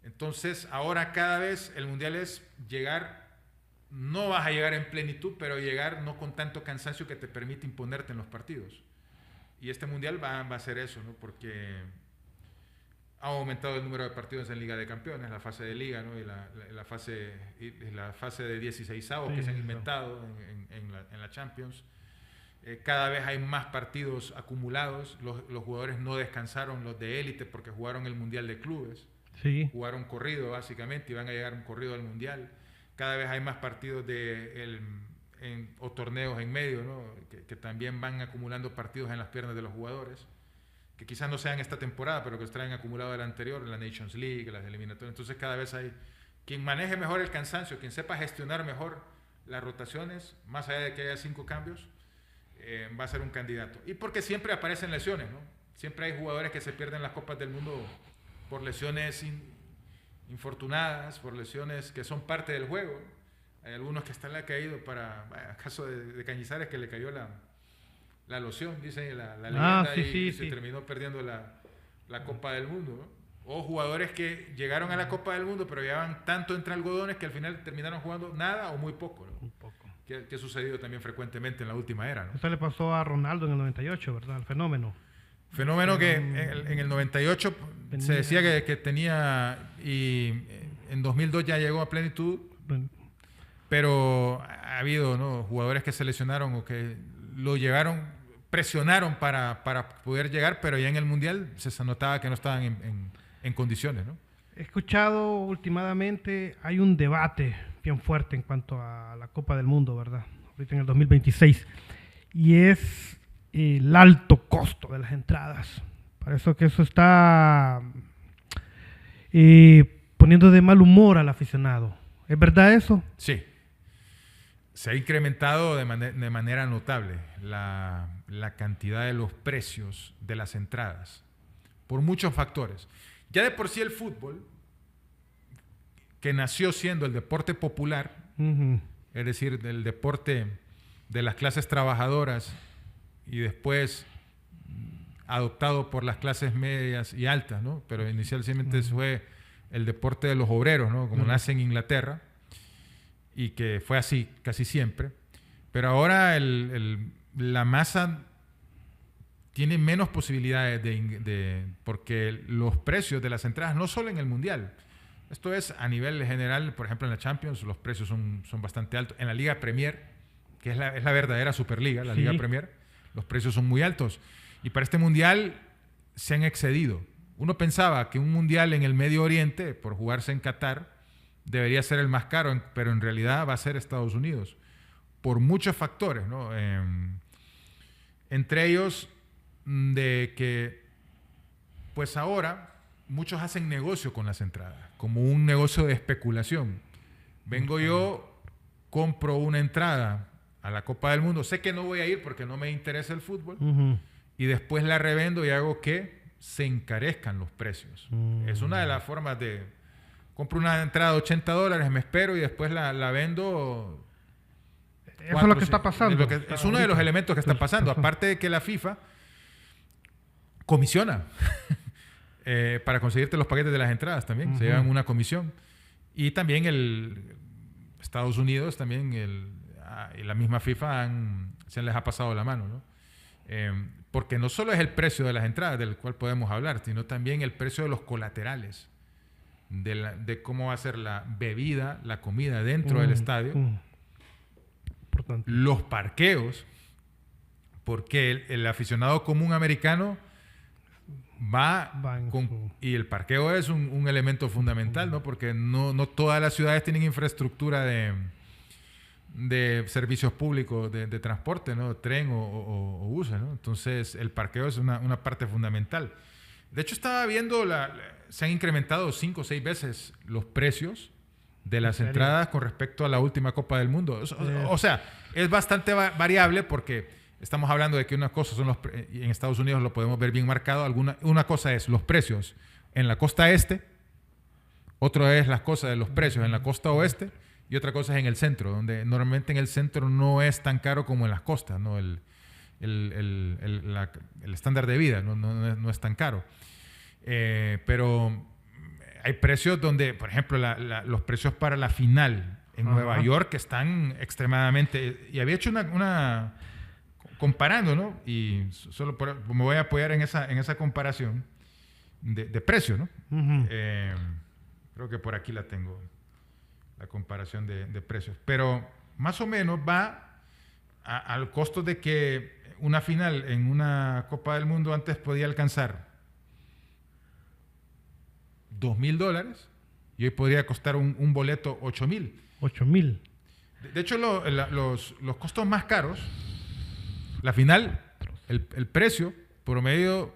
Entonces ahora cada vez el mundial es llegar, no vas a llegar en plenitud, pero llegar no con tanto cansancio que te permite imponerte en los partidos. Y este mundial va a ser eso, ¿no? Porque ha aumentado el número de partidos en Liga de Campeones, la fase de Liga, ¿no?, y la fase de 16avos que se han inventado en la Champions. Cada vez hay más partidos acumulados. Los jugadores no descansaron, los de élite, porque jugaron el Mundial de Clubes. Sí. Jugaron corrido básicamente y van a llegar un corrido al Mundial. Cada vez hay más partidos o torneos en medio, ¿no?, que también van acumulando partidos en las piernas de los jugadores, que quizás no sean esta temporada, pero que los traen acumulado de la anterior, la Nations League, las eliminatorias. Entonces cada vez hay quien maneje mejor el cansancio, quien sepa gestionar mejor las rotaciones, más allá de que haya 5 cambios, va a ser un candidato. Y porque siempre aparecen lesiones, ¿no? Siempre hay jugadores que se pierden las Copas del Mundo por lesiones infortunadas, por lesiones que son parte del juego. Hay algunos que están caído el caso de Cañizares, que le cayó la loción, dice la leyenda, se terminó perdiendo la Copa del Mundo, ¿no? O jugadores que llegaron a la Copa del Mundo pero llevaban tanto entre algodones que al final terminaron jugando nada o muy poco, ¿no? Un poco. Que ha sucedido también frecuentemente en la última era, ¿no? Esto le pasó a Ronaldo en el 98, ¿verdad? El fenómeno. Fenómeno que en el 98 se decía que tenía, y en 2002 ya llegó a plenitud, pero ha habido, ¿no?, jugadores que se lesionaron o que lo presionaron para poder llegar, pero ya en el Mundial se notaba que no estaban en condiciones, ¿no? He escuchado últimamente, hay un debate bien fuerte en cuanto a la Copa del Mundo, ¿verdad? Ahorita en el 2026. Y es el alto costo de las entradas. Parece que eso está poniendo de mal humor al aficionado. ¿Es verdad eso? Sí. Se ha incrementado de manera notable la cantidad de los precios de las entradas, por muchos factores. Ya de por sí el fútbol, que nació siendo el deporte popular, es decir, el deporte de las clases trabajadoras y después adoptado por las clases medias y altas, ¿no? Pero inicialmente fue el deporte de los obreros, ¿no?, como nace en Inglaterra, y que fue así casi siempre. Pero ahora la masa tiene menos posibilidades porque los precios de las entradas, no solo en el Mundial, esto es a nivel general, por ejemplo en la Champions los precios son bastante altos. En la Liga Premier, que es la verdadera Superliga, la Liga Premier, los precios son muy altos. Y para este Mundial se han excedido. Uno pensaba que un Mundial en el Medio Oriente, por jugarse en Qatar, debería ser el más caro, pero en realidad va a ser Estados Unidos, por muchos factores, ¿no? Entre ellos, de que, pues ahora, muchos hacen negocio con las entradas, como un negocio de especulación. Vengo yo, compro una entrada a la Copa del Mundo, sé que no voy a ir porque no me interesa el fútbol, y después la revendo y hago que se encarezcan los precios. Es una de las formas de... Compro una entrada de $80, me espero y después la vendo... Eso es lo que está pasando. Es uno de los elementos que está pasando. Aparte de que la FIFA comisiona para conseguirte los paquetes de las entradas también. Se llevan una comisión. Y también Estados Unidos, también y la misma FIFA se les ha pasado la mano, ¿no? Porque no solo es el precio de las entradas del cual podemos hablar, sino también el precio de los colaterales, de cómo va a ser la bebida, la comida dentro del estadio, los parqueos, porque el aficionado común americano y el parqueo es un elemento fundamental, ¿no? Porque no todas las ciudades tienen infraestructura de servicios públicos de transporte, ¿no? Tren o buses, ¿no? Entonces el parqueo es una parte fundamental. De hecho, estaba viendo, se han incrementado 5 o 6 veces los precios de las entradas con respecto a la última Copa del Mundo. O sea, es bastante variable porque estamos hablando de que una cosa son y en Estados Unidos lo podemos ver bien marcado. Una cosa es los precios en la costa este, otra es las cosas de los precios en la costa oeste y otra cosa es en el centro, donde normalmente en el centro no es tan caro como en las costas, ¿no? El estándar de vida no es tan caro. Pero hay precios donde, por ejemplo, los precios para la final en Nueva York están extremadamente... Y había hecho una comparando, ¿no? Y solo me voy a apoyar en esa comparación de precio, ¿no? Creo que por aquí la tengo, la comparación de precios. Pero más o menos va al costo de que una final en una Copa del Mundo antes podía alcanzar $2,000 y hoy podría costar un boleto $8,000. $8,000. De hecho, los costos más caros, la final, el precio promedio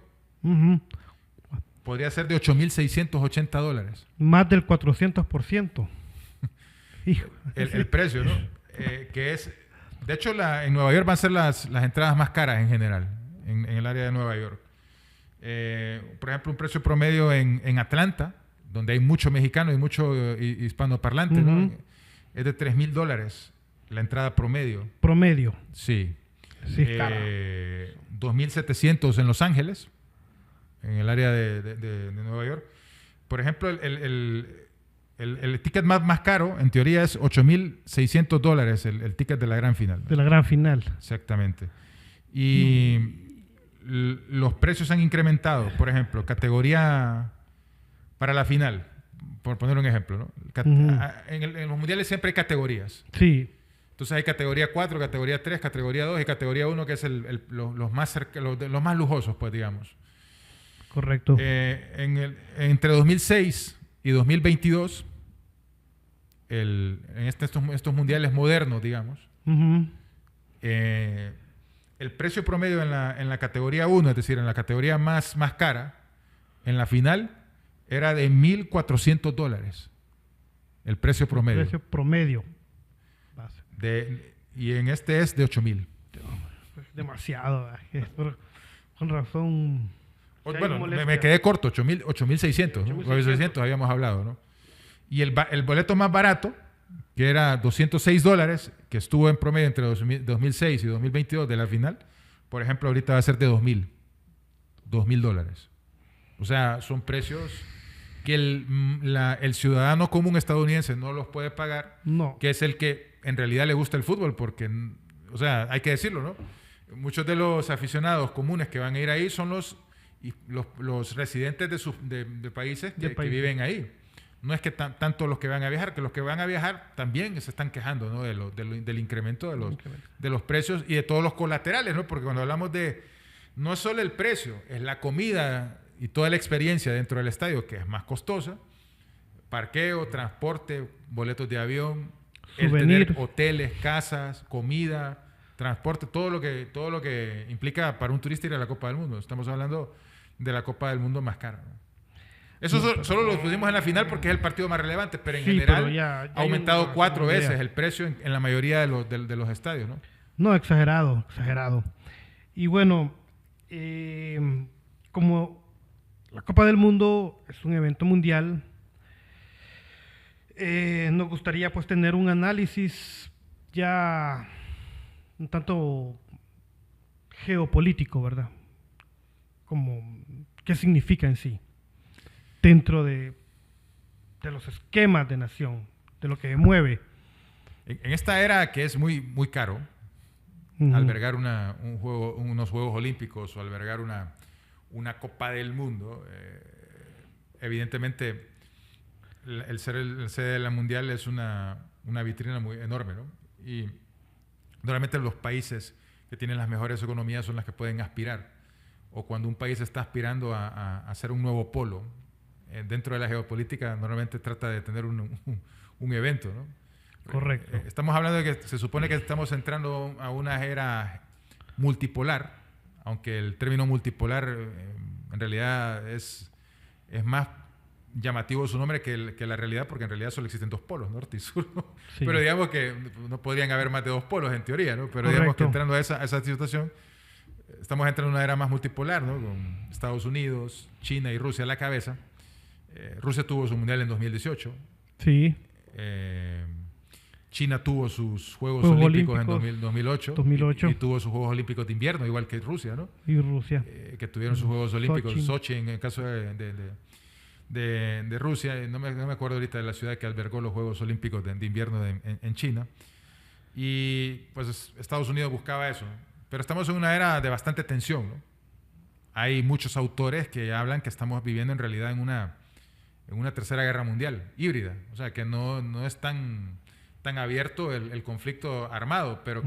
podría ser de $8,680. Más del 400%. el precio, ¿no? Que es... De hecho, en Nueva York van a ser las entradas más caras en general, en el área de Nueva York. Por ejemplo, un precio promedio en Atlanta, donde hay mucho mexicano y mucho hispanoparlante, ¿no? Es de $3,000 la entrada promedio. Promedio. Sí. Sí, claro. 2,700 en Los Ángeles, en el área de Nueva York. Por ejemplo, el ticket más caro, en teoría, es $8,600, el ticket de la gran final. De la gran final. Exactamente. Y los precios han incrementado. Por ejemplo, categoría para la final, por poner un ejemplo, ¿no? En los mundiales siempre hay categorías. Sí. Entonces hay categoría 4, categoría 3, categoría 2 y categoría 1, que es los más lujosos, pues, digamos. Correcto. Entre 2006 y 2022, en estos mundiales modernos, digamos, el precio promedio en la categoría 1, es decir, en la categoría más cara, en la final, era de $1,400. El precio promedio. El precio promedio. Y en este es de $8,000. Demasiado. Con razón. Bueno, me quedé corto, 8,600, ¿no? 8,600 habíamos hablado, ¿no? Y el boleto más barato, que era $206, que estuvo en promedio entre 2006 y 2022 de la final, por ejemplo, ahorita va a ser de $2,000. O sea, son precios que el ciudadano común estadounidense no los puede pagar, que es el que en realidad le gusta el fútbol, porque, o sea, hay que decirlo, ¿no? Muchos de los aficionados comunes que van a ir ahí son los residentes de países que viven ahí. No es que tanto los que van a viajar, que los que van a viajar también se están quejando, ¿no? del incremento de los precios y de todos los colaterales, ¿no? Porque cuando hablamos no es solo el precio, es la comida y toda la experiencia dentro del estadio, que es más costosa. parqueo, transporte, boletos de avión, Souvenir. el tener hoteles, casas, comida, transporte, todo lo que implica para un turista ir a la Copa del Mundo. Estamos hablando de la Copa del Mundo más cara, ¿no? Eso solo lo pusimos en la final porque es el partido más relevante, pero en general ya ha aumentado hay 4 una idea. veces el precio en la mayoría de los estadios, ¿no? No, exagerado. Y bueno, como la Copa del Mundo es un evento mundial, nos gustaría pues tener un análisis ya un tanto geopolítico, ¿verdad? Como qué significa en sí dentro de los esquemas de nación, de lo que mueve. En esta era que es muy, muy caro albergar unos Juegos Olímpicos o albergar una Copa del Mundo, evidentemente el sede de la Mundial es una vitrina muy enorme, ¿no? Y normalmente los países que tienen las mejores economías son las que pueden aspirar. O cuando un país está aspirando a ser un nuevo polo, dentro de la geopolítica normalmente trata de tener un evento, ¿no? Correcto. Estamos hablando de que se supone que estamos entrando a una era multipolar, aunque el término multipolar en realidad es más llamativo su nombre que la realidad, porque en realidad solo existen 2 polos, norte y sur, ¿no? Sí. Pero digamos que no podrían haber más de 2 polos en teoría, ¿no? Pero Correcto. digamos que entrando a esa situación, estamos entrando en una era más multipolar, ¿no? Con Estados Unidos, China y Rusia a la cabeza. Rusia tuvo su mundial en 2018. Sí. China tuvo sus Juegos Olímpicos en 2008 y tuvo sus Juegos Olímpicos de invierno, igual que Rusia, ¿no? Y Rusia. Que tuvieron sus Juegos Olímpicos, Sochi en el caso de Rusia. No me acuerdo ahorita de la ciudad que albergó los Juegos Olímpicos de invierno en China. Y pues Estados Unidos buscaba eso, ¿no? Pero estamos en una era de bastante tensión, ¿no? Hay muchos autores que hablan que estamos viviendo en realidad en una tercera guerra mundial híbrida, o sea que no es tan abierto el conflicto armado, pero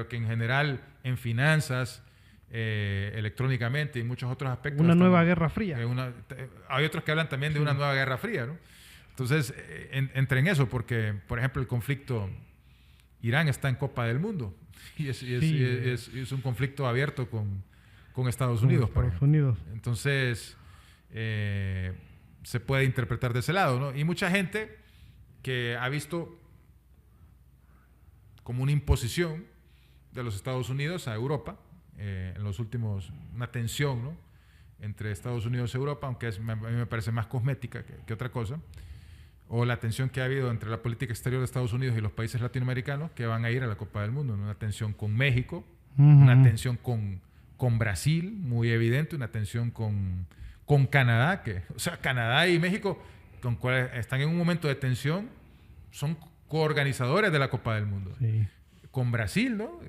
que en general en finanzas, electrónicamente y muchos otros aspectos. Una nueva guerra fría. Hay otros que hablan también de una nueva guerra fría, ¿no? Entonces, entra en eso, porque, por ejemplo, el conflicto Irán está en Copa del Mundo y es un conflicto abierto con Estados Unidos. Entonces, se puede interpretar de ese lado, ¿no? Y mucha gente que ha visto como una imposición de los Estados Unidos a Europa, en los últimos, una tensión, ¿no? Entre Estados Unidos y Europa, aunque a mí me parece más cosmética que otra cosa, o la tensión que ha habido entre la política exterior de Estados Unidos y los países latinoamericanos que van a ir a la Copa del Mundo, ¿no? Una tensión con México, una tensión con Brasil, muy evidente, una tensión con Canadá, o sea, Canadá y México, con cuales están en un momento de tensión, son coorganizadores de la Copa del Mundo. Sí. Con Brasil, ¿no?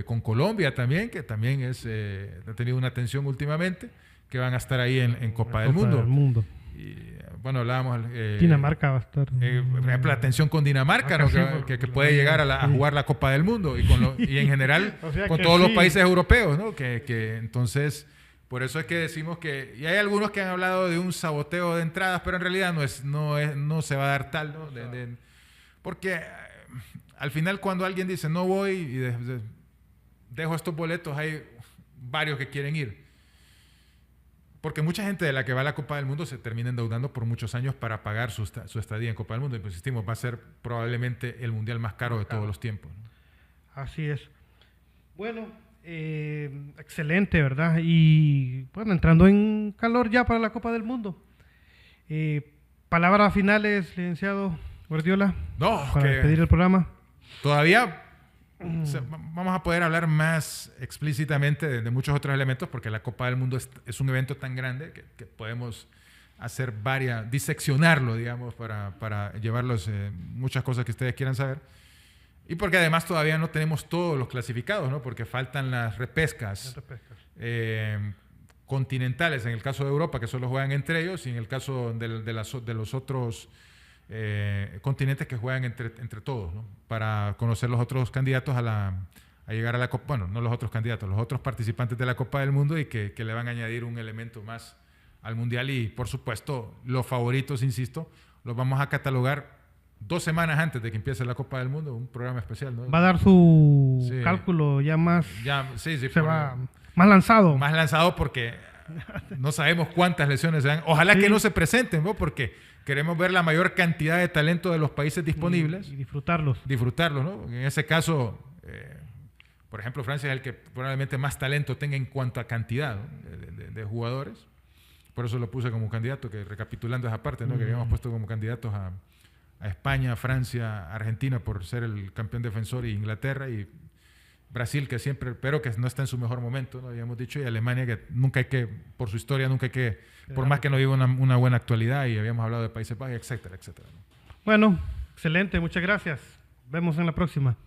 Con Colombia también, que también ha tenido una tensión últimamente, que van a estar ahí en Copa del Mundo. Y, bueno, hablábamos... Dinamarca va a estar... por ejemplo, la tensión con Dinamarca, ¿no? Que puede llegar a jugar la Copa del Mundo y en general O sea con todos los países europeos, ¿no? Que entonces... Por eso es que decimos que... Y hay algunos que han hablado de un saboteo de entradas, pero en realidad no se va a dar tal, ¿no? Porque al final cuando alguien dice no voy y dejo estos boletos, hay varios que quieren ir. Porque mucha gente de la que va a la Copa del Mundo se termina endeudando por muchos años para pagar su estadía en Copa del Mundo. Y pues insistimos, va a ser probablemente el mundial más caro de todos los tiempos, ¿no? Así es. Bueno, excelente, ¿verdad? Y bueno, entrando en calor ya para la Copa del Mundo. Palabras finales, licenciado Guardiola, para despedir el programa. Todavía vamos a poder hablar más explícitamente de muchos otros elementos, porque la Copa del Mundo es un evento tan grande que podemos hacer diseccionarlo, digamos, para llevarlos muchas cosas que ustedes quieran saber. Y porque además todavía no tenemos todos los clasificados, ¿no? Porque faltan las repescas continentales, en el caso de Europa, que solo juegan entre ellos, y en el caso de los otros continentes que juegan entre todos, ¿no? Para conocer los otros candidatos a llegar a la Copa, bueno, no los otros candidatos, los otros participantes de la Copa del Mundo, y que le van a añadir un elemento más al Mundial. Y por supuesto, los favoritos, insisto, los vamos a catalogar 2 semanas antes de que empiece la Copa del Mundo, un programa especial, ¿no? Va a dar su cálculo ya más... se va más lanzado. Más lanzado porque no sabemos cuántas lesiones se dan. Ojalá que no se presenten, ¿no? Porque queremos ver la mayor cantidad de talento de los países disponibles. Y disfrutarlos. Disfrutarlos, ¿no? En ese caso, por ejemplo, Francia es el que probablemente más talento tenga en cuanto a cantidad, ¿no? de jugadores. Por eso lo puse como candidato, que recapitulando esa parte, ¿no? Que habíamos puesto como candidatos a España, Francia, Argentina por ser el campeón defensor, y Inglaterra, y Brasil, que siempre, pero que no está en su mejor momento, ¿no? Habíamos dicho, y Alemania, que nunca hay que, por su historia, nunca hay que, por más que no viva una buena actualidad, y habíamos hablado de Países Bajos, etcétera, etcétera, ¿no? Bueno, excelente, muchas gracias. Vemos en la próxima.